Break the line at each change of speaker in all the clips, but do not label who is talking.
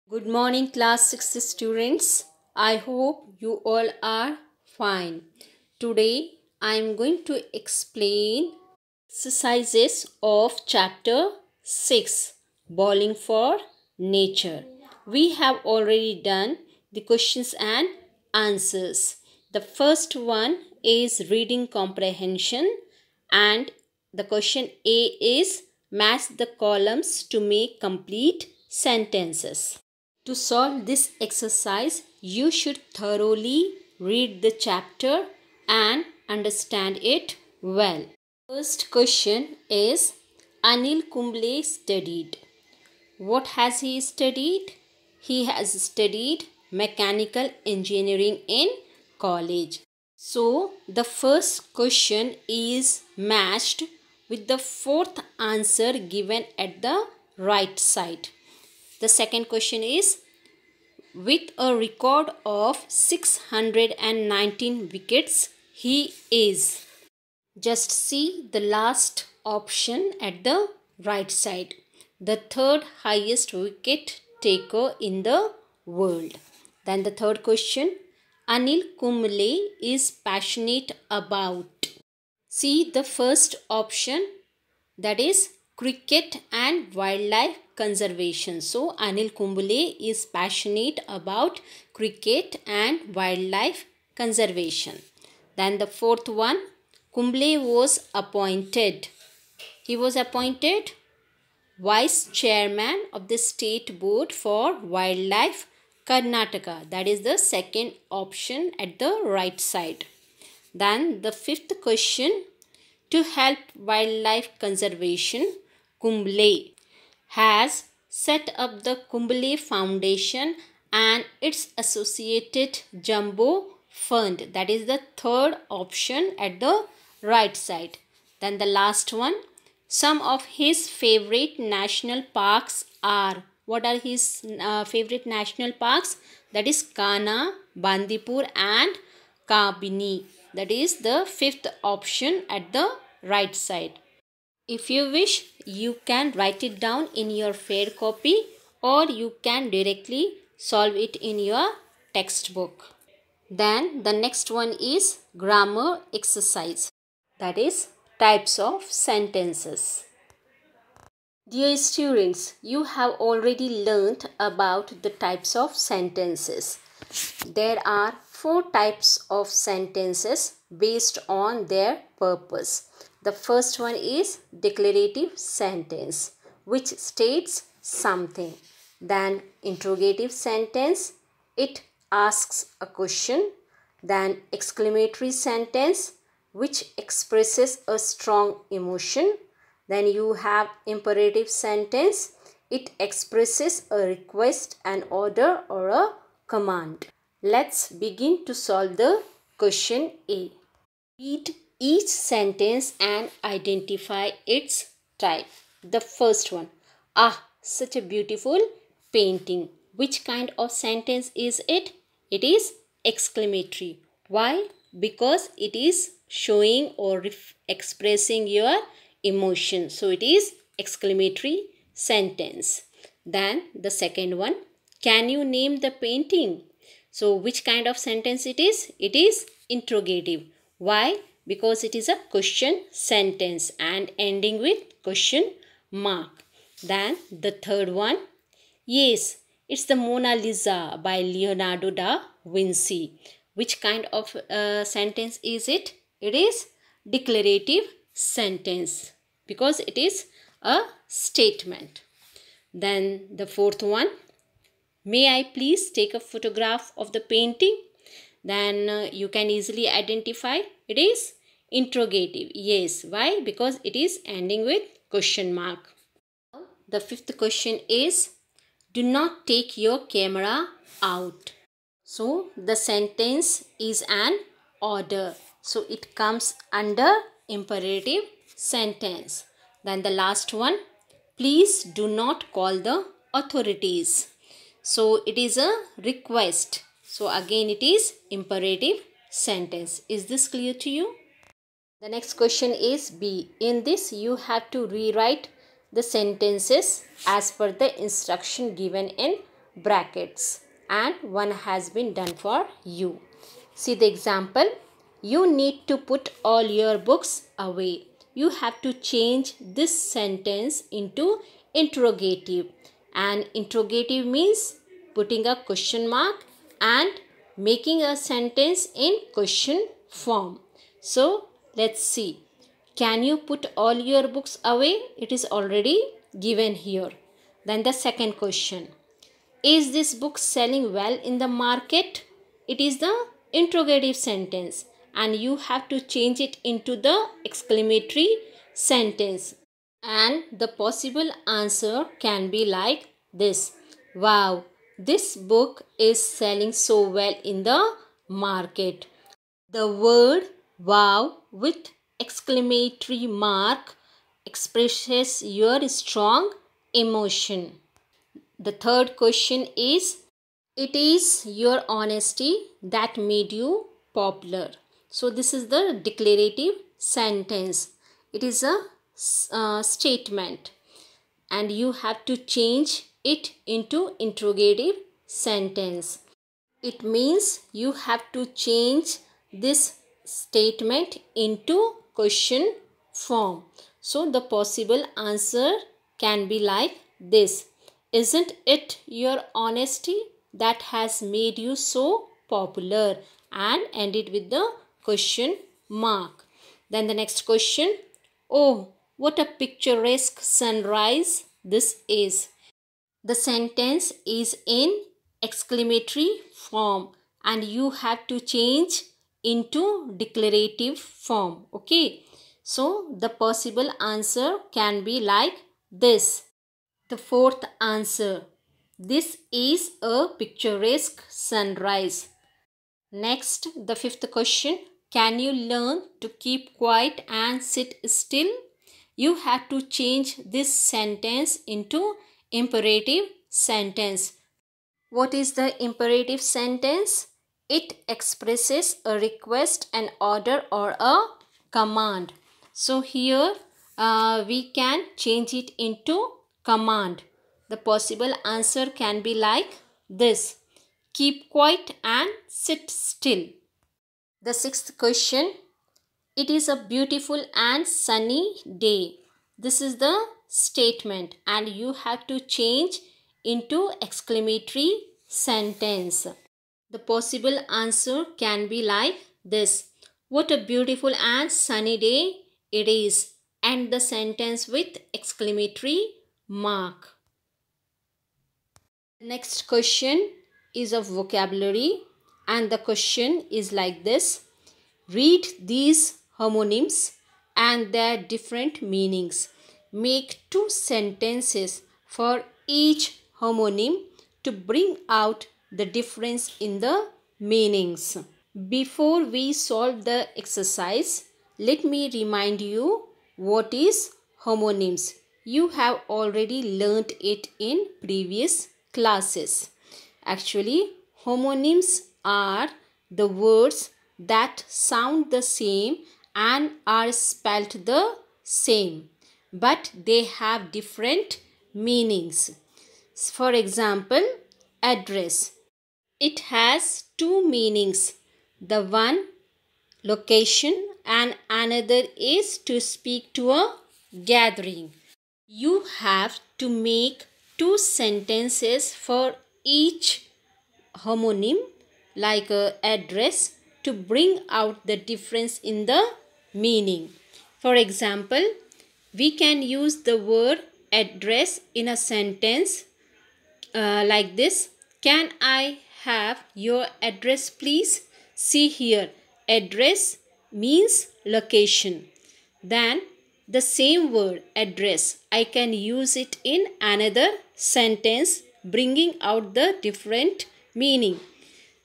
Good morning, class 6 students. I hope you all are fine. Today I am going to explain exercises of chapter 6, Bowling for Nature. We have already done the questions and answers. The first one is reading comprehension, and the question A is match the columns to make complete sentences. To solve this exercise, you should thoroughly read the chapter and understand it well. First question is Anil Kumble studied. What has he studied? He has studied mechanical engineering in college. So the first question is matched with the fourth answer given at the right side. The second question is with a record of 619 wickets, he is. Just see the last option at the right side. The third highest wicket taker in the world. Then the third question, Anil Kumble is passionate about. See the first option, that is cricket and wildlife conservation. So Anil Kumble is passionate about cricket and wildlife conservation. Then the fourth one, Kumble was appointed. He was appointed vice chairman of the state board for wildlife Karnataka. That is the second option at the right side. Then the fifth question, to help wildlife conservation, Kumble has set up the Kumble Foundation and its associated Jumbo Fund. That is the third option at the right side. Then the last one, some of his favorite national parks are. What are his favorite national parks? That is Kana, Bandipur and Kabini. That is the fifth option at the right side. If you wish, you can write it down in your fair copy or you can directly solve it in your textbook. Then the next one is grammar exercise. That is types of sentences. Dear students, you have already learnt about the types of sentences. There are 4 types of sentences based on their purpose. The first one is declarative sentence, which states something. Then interrogative sentence, it asks a question. Then exclamatory sentence, which expresses a strong emotion. Then you have imperative sentence, it expresses a request, an order or a command. Let's begin to solve the question A. Read each sentence and identify its type. The first one, such a beautiful painting. Which kind of sentence is it? It is exclamatory. Why? Because it is showing or expressing your emotion. So it is exclamatory sentence. Then the second one, can you name the painting? So which kind of sentence it is? It is interrogative. Why? Because it is a question sentence and ending with question mark. Then the third one, yes, it's the Mona Lisa by Leonardo da Vinci. Which kind of sentence is it? It is declarative sentence because it is a statement. Then the fourth one, may I please take a photograph of the painting? Then you can easily identify it is interrogative. Yes, why? Because it is ending with question mark. The fifth question is, do not take your camera out. So the sentence is an order. So it comes under imperative sentence. Then the last one, please do not call the authorities. So it is a request. So again it is imperative sentence. Is this clear to you? The next question is B. In this you have to rewrite the sentences as per the instruction given in brackets and one has been done for you. See the example. You need to put all your books away. You have to change this sentence into interrogative. And interrogative means putting a question mark and making a sentence in question form. So let's see. Can you put all your books away? It is already given here. Then the second question. Is this book selling well in the market? It is the interrogative sentence and you have to change it into the exclamatory sentence. And the possible answer can be like this. Wow, this book is selling so well in the market. The word wow with exclamatory mark expresses your strong emotion. The third question is, it is your honesty that made you popular. So this is the declarative sentence. It is a statement and you have to change it into interrogative sentence. It means you have to change this statement into question form. So the possible answer can be like this. Isn't it your honesty that has made you so popular? And end it with the question mark. Then the next question. Oh, what a picturesque sunrise this is. The sentence is in exclamatory form and you have to change into declarative form. Okay. So the possible answer can be like this. The fourth answer. This is a picturesque sunrise. Next, the fifth question. Can you learn to keep quiet and sit still? You have to change this sentence into imperative sentence. What is the imperative sentence? It expresses a request, an order or a command. So here we can change it into command. The possible answer can be like this. Keep quiet and sit still. The sixth question. It is a beautiful and sunny day. This is the statement and you have to change into exclamatory sentence. The possible answer can be like this. What a beautiful and sunny day it is. End the sentence with exclamatory mark. Next question is of vocabulary and the question is like this. Read these homonyms and their different meanings. Make 2 sentences for each homonym to bring out the difference in the meanings. Before we solve the exercise, let me remind you what is homonyms. You have already learnt it in previous classes. Actually, homonyms are the words that sound the same and are spelt the same, but they have different meanings. For example, address. It has 2 meanings. The one, location, and another is to speak to a gathering. You have to make 2 sentences for each homonym like address to bring out the difference in the meaning. For example, we can use the word address in a sentence like this. Can I have your address please? See here, address means location. Then the same word address, I can use it in another sentence bringing out the different meaning.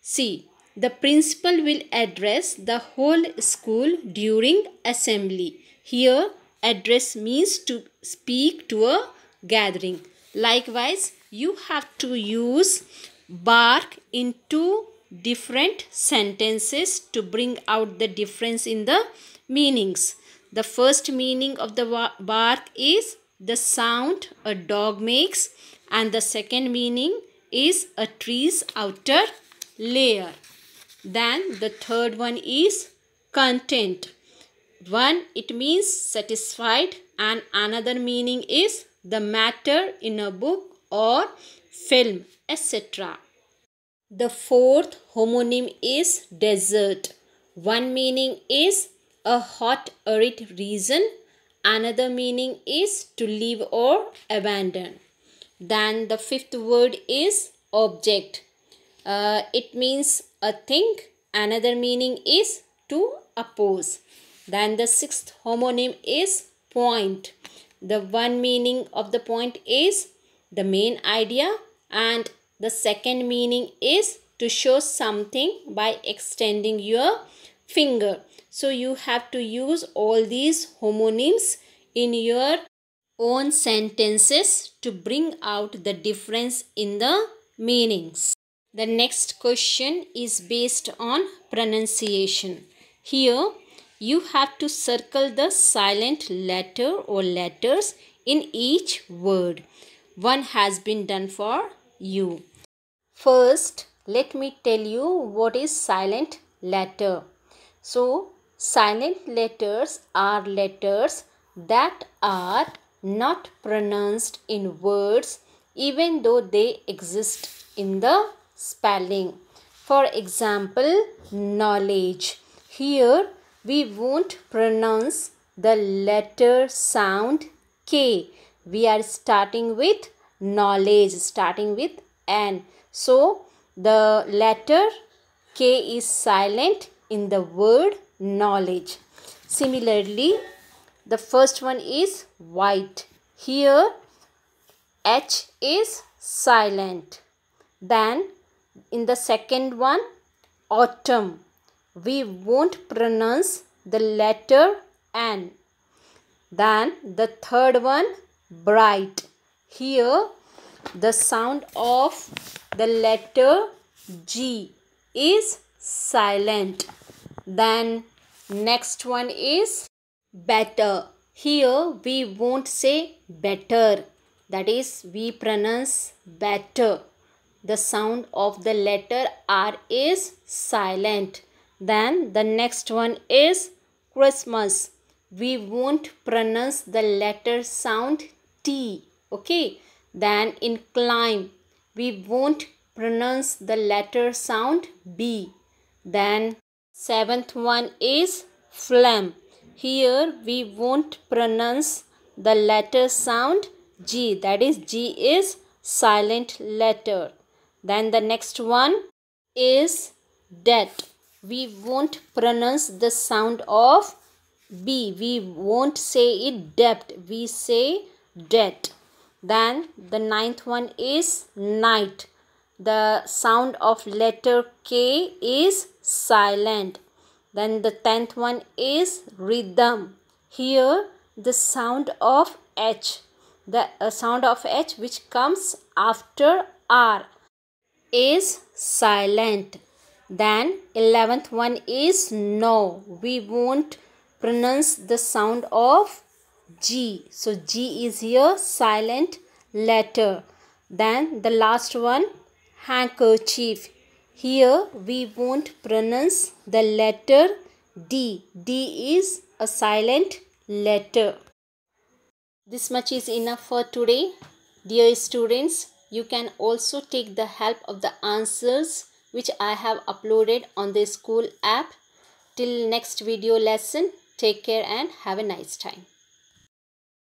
See, the principal will address the whole school during assembly. Here, address means to speak to a gathering. Likewise, you have to use bark in 2 different sentences to bring out the difference in the meanings. The first meaning of the bark is the sound a dog makes, and the second meaning is a tree's outer layer. Then the third one is content. One, it means satisfied, and another meaning is the matter in a book or film, etc. The fourth homonym is desert. One meaning is a hot arid region. Another meaning is to leave or abandon. Then the fifth word is object. It means a thing. Another meaning is to oppose. Then the sixth homonym is point. The one meaning of the point is the main idea, and the second meaning is to show something by extending your finger. So you have to use all these homonyms in your own sentences to bring out the difference in the meanings. The next question is based on pronunciation. Here you have to circle the silent letter or letters in each word. One has been done for you. First, let me tell you what is silent letter. So, silent letters are letters that are not pronounced in words even though they exist in the spelling. For example, knowledge. Here we won't pronounce the letter sound K. We are starting with knowledge, starting with N. So the letter K is silent in the word knowledge. Similarly, the first one is white. Here H is silent. Then in the second one, autumn, we won't pronounce the letter N. Then the third one, bright. Here the sound of the letter G is silent. Then next one is better. Here we won't say better. That is, we pronounce better. The sound of the letter R is silent. Then the next one is Christmas. We won't pronounce the letter sound T. Okay. Then in climb, we won't pronounce the letter sound B. Then seventh one is phlegm. Here we won't pronounce the letter sound G. That is, G is silent letter. Then the next one is debt. We won't pronounce the sound of B. We won't say it debt. We say debt. Then the ninth one is night. The sound of letter K is silent. Then the 10th one is rhythm. Here the sound of H. The sound of H which comes after R is silent. Then 11th one is no. We won't pronounce the sound of G. So G is here silent letter. Then the last one, handkerchief. Here we won't pronounce the letter D. D is a silent letter. This much is enough for today. Dear students, you can also take the help of the answers which I have uploaded on the school app. Till next video lesson, take care and have a nice time.